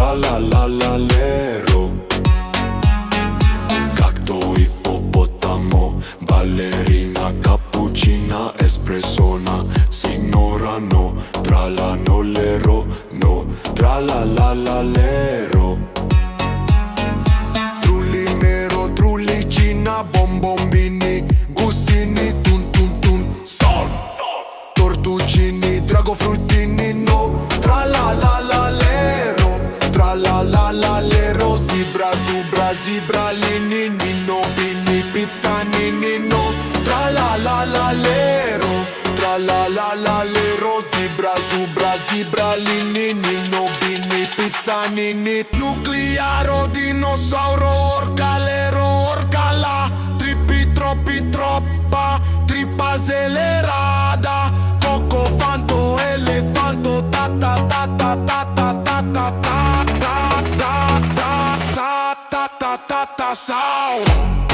tralalalalalero. Както ипопотамо, балерина, капучина, еспресона, signora no, tralanolero, no, tralalalero. Trullinero, trullicina, bombombini, gusini, tun tun tun, sol. Tortuccini, dragofruttini, no, tralalalero, tralalalero. Zebra, zebra, zebra, lini, nino, bini, pizza, nino, tralalalero, tralalalero. Zebra, zebra, zebra, lini, nino, bini, pizza, nini. Nuclearo, dinosauro, orcalero, orcala. Trippi, troppi, troppa, trippa accelerata. Coco, fanto, elefanto, ta ta ta ta ta ta ta ta ta ta ta ta ta ta ta ta ta.